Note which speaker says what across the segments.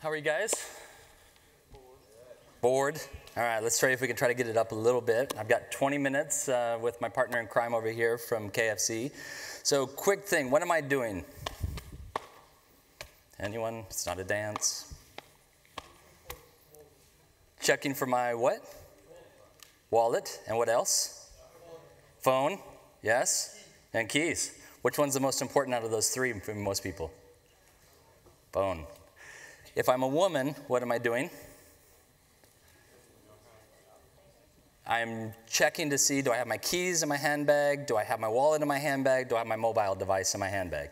Speaker 1: How are you guys? Bored? All right, let's try if we can try to get it up a little bit. I've got 20 minutes with my partner in crime over here from KFC. So quick thing, what am I doing? Anyone? It's not a dance. Checking for my what? Wallet. And what else? Phone. Yes. And keys. Which one's the most important out of those three for most people? Phone. If I'm a woman, what am I doing? I'm checking to see, do I have my keys in my handbag? Do I have my wallet in my handbag? Do I have my mobile device in my handbag?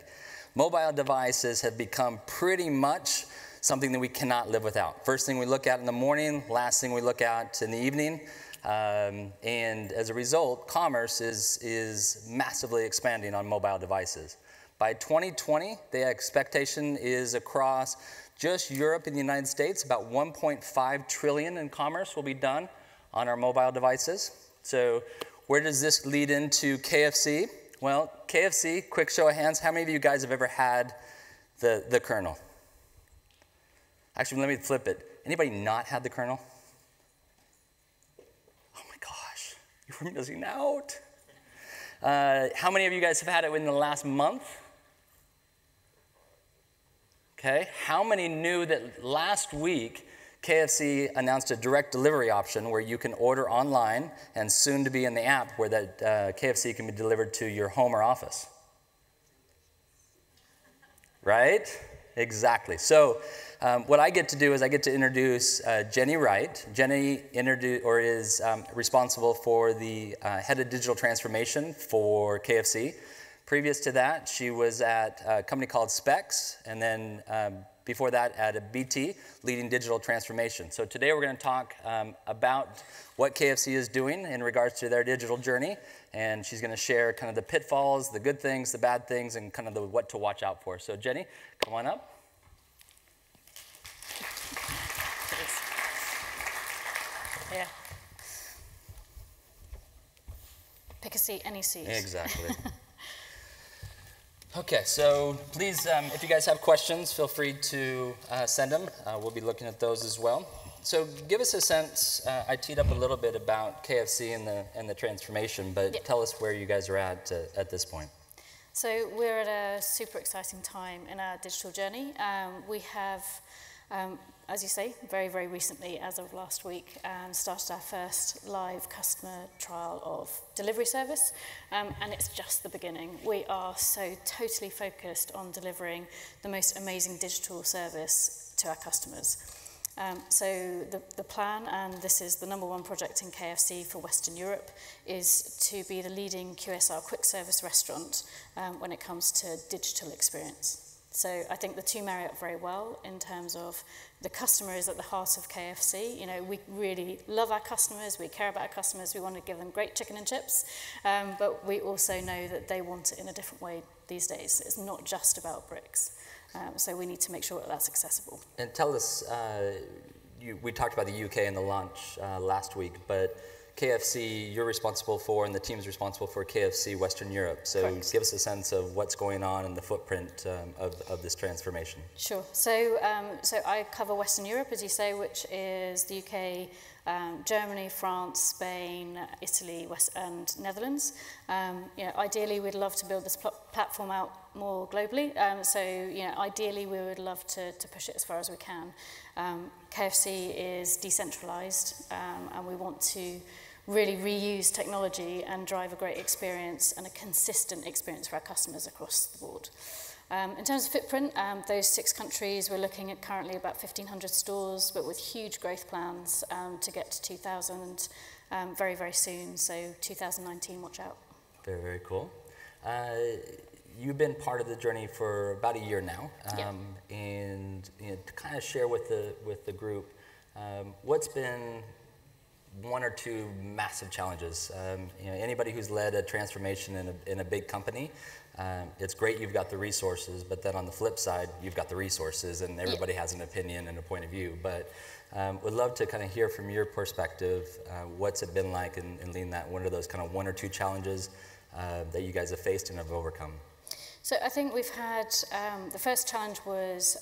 Speaker 1: Mobile devices have become pretty much something that we cannot live without. First thing we look at in the morning, last thing we look at in the evening. And as a result, commerce is massively expanding on mobile devices. By 2020, the expectation is across just Europe and the United States, about 1.5 trillion in commerce will be done on our mobile devices. So where does this lead into KFC? Well, KFC, quick show of hands, how many of you guys have ever had the kernel? Actually, let me flip it. Anybody not had the kernel? Oh my gosh, you're missing out. How many of you guys have had it in the last month? Okay, how many knew that last week KFC announced a direct delivery option where you can order online and soon to be in the app where that KFC can be delivered to your home or office? Right? Exactly. So what I get to do is I get to introduce Jenny Wright. Jenny is responsible for the head of digital transformation for KFC. Previous to that, she was at a company called Specs, and then before that at a BT, leading digital transformation. So today we're going to talk about what KFC is doing in regards to their digital journey, and she's going to share kind of the pitfalls, the good things, the bad things, and kind of the what to watch out for. So Jenny, come on up.
Speaker 2: Yeah. Pick a seat, any seat.
Speaker 1: Exactly. Okay, so please, if you guys have questions, feel free to send them. We'll be looking at those as well. So give us a sense, I teed up a little bit about KFC and the transformation, but
Speaker 2: Yep.
Speaker 1: Tell us where you guys are at this point.
Speaker 2: So we're at a super exciting time in our digital journey. We have, as you say, very, very recently, as of last week, started our first live customer trial of delivery service, and it's just the beginning. We are so totally focused on delivering the most amazing digital service to our customers. So the plan, and this is the #1 project in KFC for Western Europe, is to be the leading QSR quick service restaurant when it comes to digital experience. So I think the two marry up very well in terms of the customer is at the heart of KFC. You know, we really love our customers, we care about our customers, we want to give them great chicken and chips, but we also know that they want it in a different way these days. It's not just about bricks. So we need to make sure that that's accessible.
Speaker 1: And tell us, we talked about the UK and the launch last week, but KFC, you're responsible for, and the team's responsible for KFC Western Europe. So
Speaker 2: Correct.
Speaker 1: give us a sense of what's going on and the footprint of this transformation.
Speaker 2: Sure. So, so I cover Western Europe, as you say, which is the UK, Germany, France, Spain, Italy, and Netherlands. You know, ideally, we'd love to build this platform out more globally. So, you know, ideally, we would love to push it as far as we can. KFC is decentralized, and we want to really reuse technology and drive a great experience and a consistent experience for our customers across the board. In terms of footprint, those 6 countries, we're looking at currently about 1,500 stores, but with huge growth plans to get to 2,000 very, very soon. So 2019, watch out.
Speaker 1: Very, very cool. You've been part of the journey for about a year now,
Speaker 2: Yep.
Speaker 1: and to kind of share with the group, what's been 1 or 2 massive challenges. Anybody who's led a transformation in a big company, it's great you've got the resources, but then on the flip side, you've got the resources, and everybody has an opinion and a point of view. But would love to kind of hear from your perspective, what's it been like in leading that? What are those kind of 1 or 2 challenges that you guys have faced and have overcome?
Speaker 2: So I think we've had, the first challenge was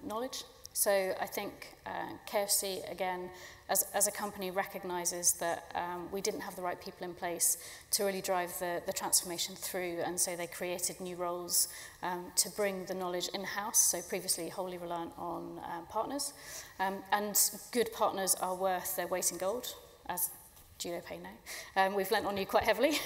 Speaker 2: knowledge. So I think KFC, again, as a company, recognises that we didn't have the right people in place to really drive the transformation through, and so they created new roles to bring the knowledge in-house, so previously wholly reliant on partners. And good partners are worth their weight in gold, as JudoPay now. We've lent on you quite heavily.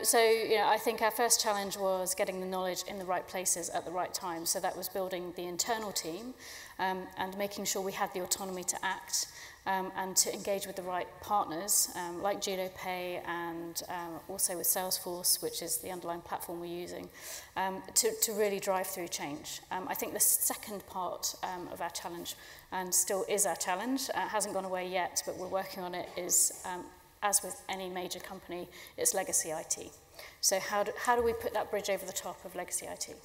Speaker 2: So I think our first challenge was getting the knowledge in the right places at the right time. So that was building the internal team and making sure we had the autonomy to act and to engage with the right partners like JudoPay and also with Salesforce, which is the underlying platform we're using, to really drive through change. I think the second part of our challenge, and still is our challenge, hasn't gone away yet, but we're working on it, is, as with any major company, it's legacy IT. So how do we put that bridge over the top of legacy IT?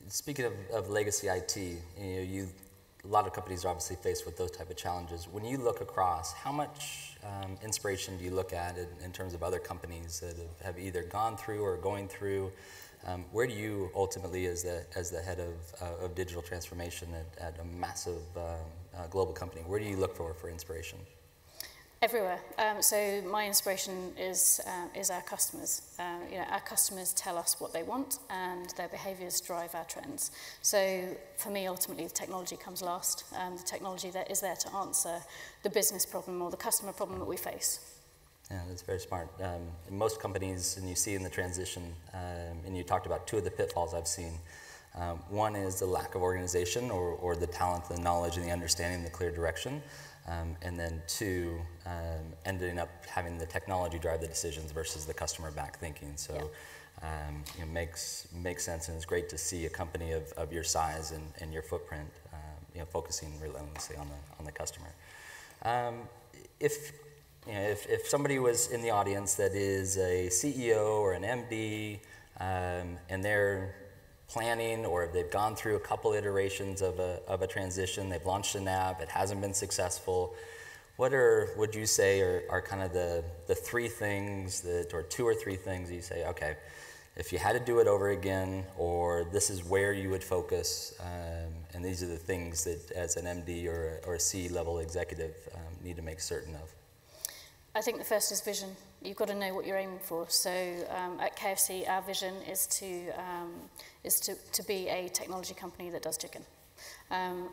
Speaker 1: Speaking of legacy IT, a lot of companies are obviously faced with those type of challenges. When you look across, how much inspiration do you look at in terms of other companies that have either gone through or going through? Where do you ultimately, as the head of digital transformation at a massive global company, where do you look for inspiration?
Speaker 2: Everywhere. So my inspiration is our customers. Our customers tell us what they want, and their behaviours drive our trends. So for me, ultimately, the technology comes last. The technology that is there to answer the business problem or the customer problem that we face.
Speaker 1: Yeah, that's very smart. In most companies, and you see in the transition, and you talked about two of the pitfalls I've seen. One is the lack of organization or the talent, the knowledge, and the understanding, the clear direction. And then two, ending up having the technology drive the decisions versus the customer-backed thinking. So it makes sense, and it's great to see a company of your size and your footprint focusing relentlessly on the customer. If somebody was in the audience that is a CEO or an MD, and they're planning, or they've gone through a couple iterations of a transition, they've launched an app, it hasn't been successful, would you say are kind of the three things or two or three things you say, okay, if you had to do it over again, or this is where you would focus, and these are the things that as an MD or a C-level executive need to make certain of?
Speaker 2: I think the first is vision. You've got to know what you're aiming for. So at KFC, our vision is to be a technology company that does chicken. And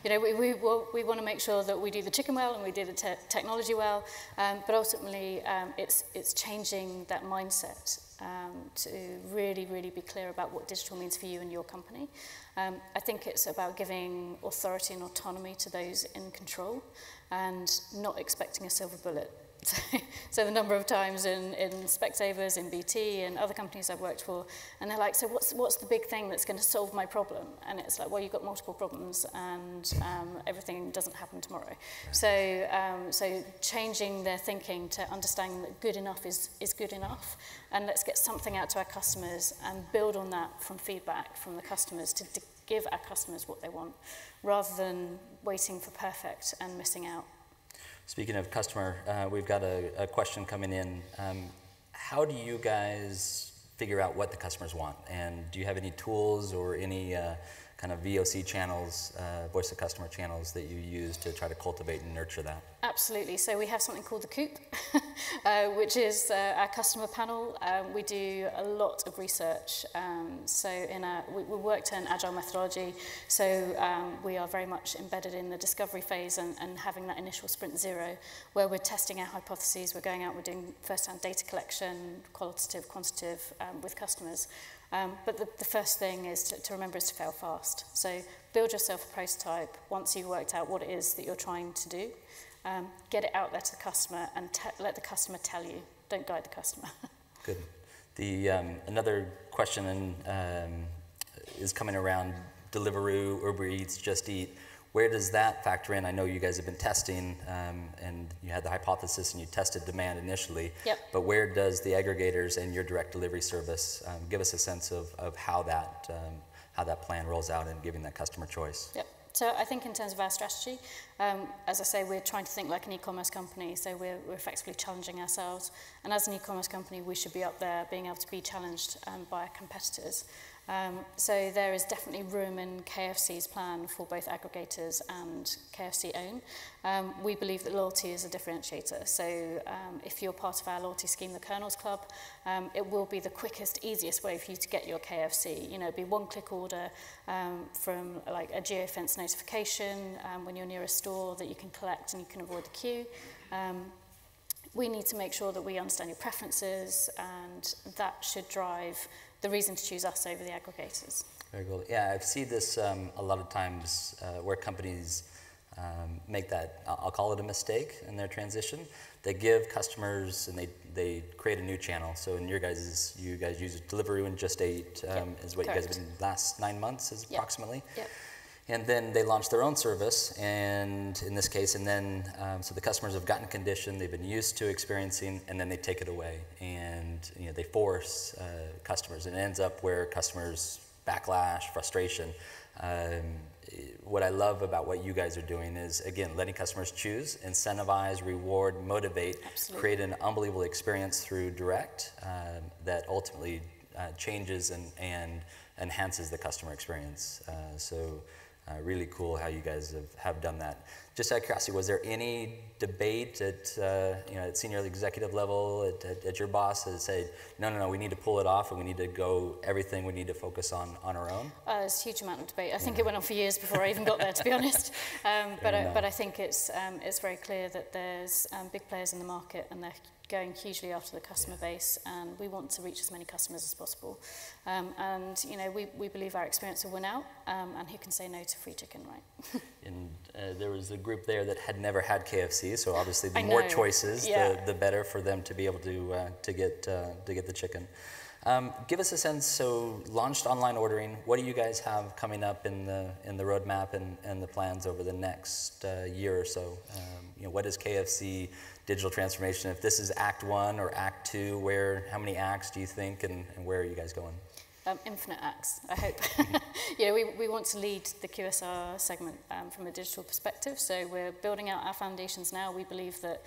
Speaker 2: we want to make sure that we do the chicken well and we do the technology well, but ultimately it's changing that mindset to really, really be clear about what digital means for you and your company. I think it's about giving authority and autonomy to those in control and not expecting a silver bullet. So the number of times in Specsavers, in BT, and other companies I've worked for, and they're like, so what's the big thing that's going to solve my problem? And it's like, well, you've got multiple problems, and everything doesn't happen tomorrow. So changing their thinking to understanding that good enough is good enough, and let's get something out to our customers and build on that from feedback from the customers to give our customers what they want, rather than waiting for perfect and missing out.
Speaker 1: Speaking of customer, we've got a question coming in. How do you guys figure out what the customers want? And do you have any tools or any kind of VOC channels, voice of customer channels, that you use to try to cultivate and nurture that? Absolutely.
Speaker 2: So we have something called the Coop, which is our customer panel. We do a lot of research. So we work to an agile methodology. So we are very much embedded in the discovery phase and having that initial sprint zero, where we're testing our hypotheses. We're going out, we're doing first-hand data collection, qualitative, quantitative, with customers. But the first thing is to remember is to fail fast. So build yourself a prototype once you've worked out what it is that you're trying to do. Get it out there to the customer and let the customer tell you. Don't guide the customer.
Speaker 1: Good. Another question is coming around Deliveroo, Uber Eats, Just Eat. Where does that factor in? I know you guys have been testing, and you had the hypothesis and you tested demand initially.
Speaker 2: Yep.
Speaker 1: But where does the aggregators and your direct delivery service give us a sense of how that plan rolls out and giving that customer choice?
Speaker 2: Yep. So I think in terms of our strategy, as I say, we're trying to think like an e-commerce company, so we're effectively challenging ourselves. And as an e-commerce company, we should be up there being able to be challenged by our competitors. So there is definitely room in KFC's plan for both aggregators and KFC own. We believe that loyalty is a differentiator. So if you're part of our loyalty scheme, the Colonel's Club, it will be the quickest, easiest way for you to get your KFC. You know, it'll be one-click order from like a geofence notification when you're near a store that you can collect and you can avoid the queue. We need to make sure that we understand your preferences, and that should drive the reason to choose us over the aggregators.
Speaker 1: Very cool. Yeah, I see this a lot of times where companies make that, I'll call it a mistake in their transition. They give customers, and they create a new channel. So in you guys use Deliveroo in just 8, is what correct. You guys have been last 9 months, is approximately.
Speaker 2: Yep.
Speaker 1: And then they launched their own service, and in this case, and then so the customers have gotten conditioned, they've been used to experiencing, and then they take it away, and you know, they force customers, and it ends up where customers backlash, frustration. What I love about what you guys are doing is, again, letting customers choose, incentivize, reward, motivate, absolutely. Create an unbelievable experience through direct that ultimately changes and enhances the customer experience. Really cool how you guys have done that. Just out of curiosity, was there any debate at senior executive level at your boss that said, no, we need to pull it off and we need to go everything, we need to focus on our own?
Speaker 2: There's a huge amount of debate. I think it went on for years before I even got there, to be honest. But I think it's very clear that there's big players in the market, and they're going hugely after the customer base, and we want to reach as many customers as possible. And you know, we believe our experience will win out, and who can say no to free chicken, right?
Speaker 1: And there was a group there that had never had KFC, so obviously the more choices, the better for them to be able to get the chicken. Give us a sense. So launched online ordering. What do you guys have coming up in the roadmap and the plans over the next year or so? You know, what is KFC digital transformation? If this is Act 1 or Act 2, how many acts do you think, and where are you guys going?
Speaker 2: Infinite acts, I hope. You know, we want to lead the QSR segment from a digital perspective, so we're building out our foundations now. We believe that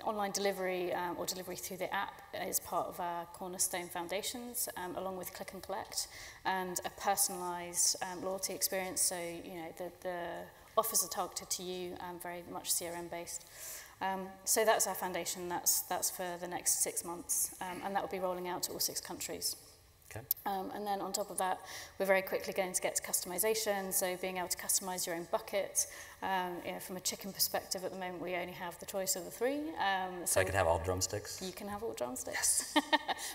Speaker 2: online delivery or delivery through the app is part of our cornerstone foundations, along with click and collect and a personalised loyalty experience. So, you know, the offers are targeted to you, very much CRM based. So that's our foundation. That's for the next 6 months, and that will be rolling out to all 6 countries. Okay. And then on top of that, we're very quickly going to get to customization, so being able to customize your own bucket. You know, from a chicken perspective, at the moment we only have the choice of the 3.
Speaker 1: So I could have all drumsticks?
Speaker 2: You can have all drumsticks, yes.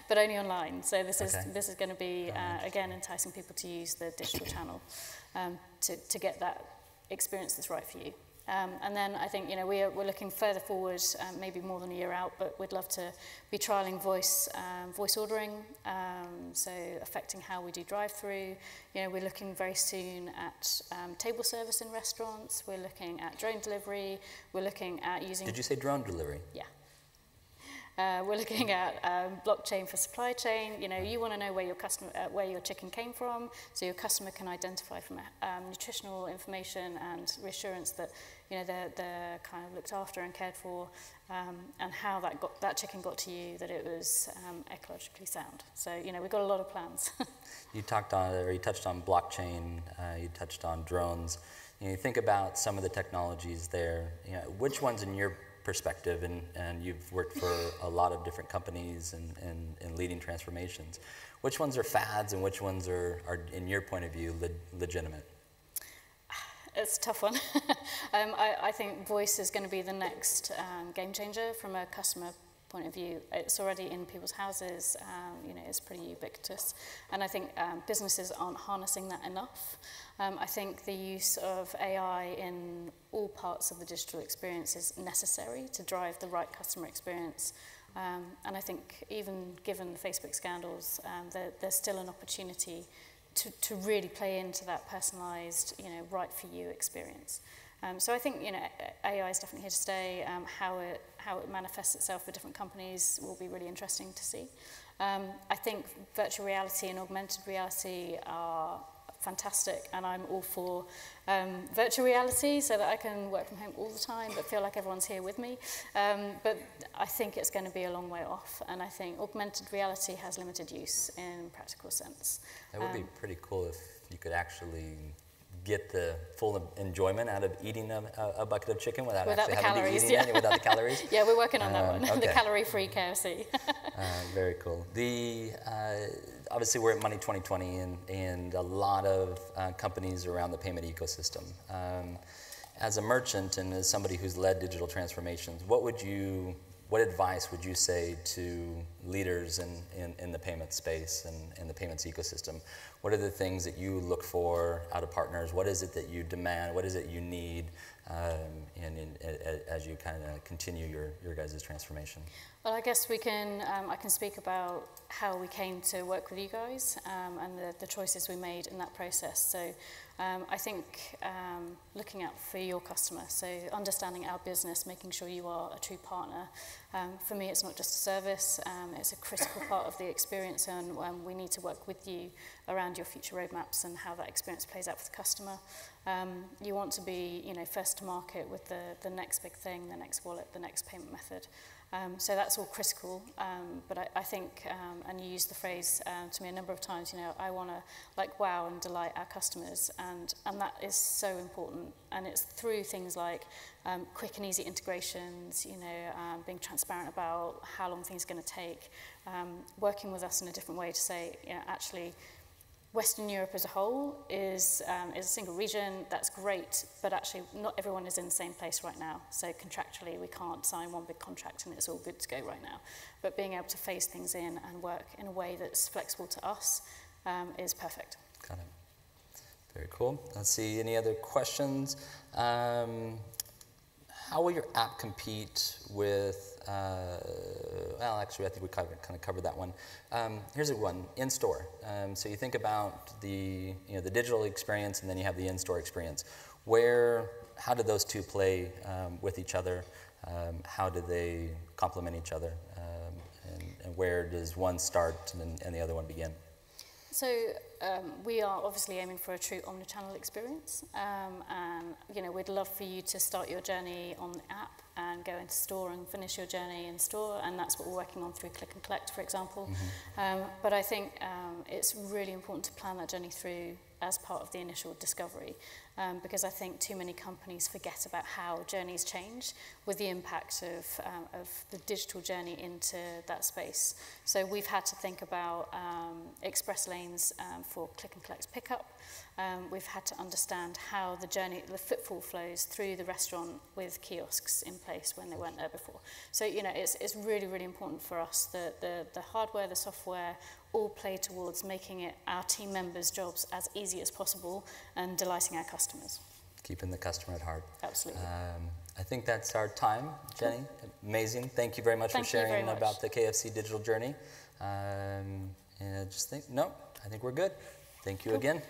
Speaker 2: But only online. So this is going to be, again, enticing people to use the digital channel to get that experience that's right for you. And then I think, you know, we're looking further forward, maybe more than a year out, but we'd love to be trialling voice ordering, so affecting how we do drive-through. You know, we're looking very soon at table service in restaurants. We're looking at drone delivery. We're looking at using...
Speaker 1: Did you say drone delivery?
Speaker 2: Yeah. We're looking at blockchain for supply chain. You know, you want to know where your chicken came from, so your customer can identify from nutritional information and reassurance that, you know, they're kind of looked after and cared for, and how that chicken got to you, that it was ecologically sound. So, you know, we've got a lot of plans.
Speaker 1: You touched on blockchain. You touched on drones. You think about some of the technologies there. You know, which ones in your perspective, and you've worked for a lot of different companies and leading transformations, which ones are fads and which ones are in your point of view, legitimate?
Speaker 2: It's a tough one. I think voice is going to be the next game changer from a customer point of view. It's already in people's houses, you know, it's pretty ubiquitous. And I think businesses aren't harnessing that enough. I think the use of AI in all parts of the digital experience is necessary to drive the right customer experience. And I think even given the Facebook scandals, there's still an opportunity to really play into that personalised, you know, right for you experience. So I think, you know, AI is definitely here to stay. How it manifests itself for different companies will be really interesting to see. I think virtual reality and augmented reality are fantastic, and I'm all for virtual reality so that I can work from home all the time but feel like everyone's here with me. But I think it's going to be a long way off, and I think augmented reality has limited use in practical sense.
Speaker 1: That would be pretty cool if you could actually get the full enjoyment out of eating a bucket of chicken without actually having to be eating it, without the calories.
Speaker 2: Yeah, we're working on that one,
Speaker 1: Okay.
Speaker 2: the calorie-free KFC.
Speaker 1: Very cool. Obviously, we're at Money 2020, and a lot of companies around the payment ecosystem. As a merchant and as somebody who's led digital transformations, what advice would you say to leaders in the payment space and in the payments ecosystem? What are the things that you look for out of partners? What is it that you demand? What is it you need as you kind of continue your guys' transformation?
Speaker 2: Well, I guess I can speak about how we came to work with you guys and the choices we made in that process. So I think looking out for your customer, so understanding our business, making sure you are a true partner. For me, it's not just a service, it's a critical part of the experience, and we need to work with you around your future roadmaps and how that experience plays out for the customer. You want to be, first to market with the next big thing, the next wallet, the next payment method. So that's all critical, but I think, and you used the phrase to me a number of times, I want to wow and delight our customers, and that is so important, and it's through things like quick and easy integrations, being transparent about how long things are going to take, working with us in a different way to say, actually, Western Europe as a whole is a single region. That's great, but actually not everyone is in the same place right now. So contractually, we can't sign one big contract and it's all good to go right now. But being able to phase things in and work in a way that's flexible to us is perfect.
Speaker 1: Got it. Very cool. Let's see, any other questions? How will your app compete with, well, actually, I think we kind of covered that one. Here's a one, in-store. So you think about the digital experience, and then you have the in-store experience. How do those two play with each other? How do they complement each other? And where does one start and the other one begin?
Speaker 2: So we are obviously aiming for a true omnichannel experience, and we'd love for you to start your journey on the app and go into store and finish your journey in store, and that's what we're working on through Click and Collect, for example. Mm-hmm. But I think it's really important to plan that journey through as part of the initial discovery, because I think too many companies forget about how journeys change with the impact of the digital journey into that space. So we've had to think about express lanes for Click and Collect pickup. We've had to understand how the footfall flows through the restaurant with kiosks in place when they weren't there before. So it's really, really important for us that the hardware, the software, all play towards making it our team members' jobs as easy as possible and delighting our customers.
Speaker 1: Keeping the customer at heart.
Speaker 2: Absolutely.
Speaker 1: I think that's our time, Jenny. Cool. Amazing. Thank you very much for sharing about the KFC digital journey. And I think we're good. Thank you again.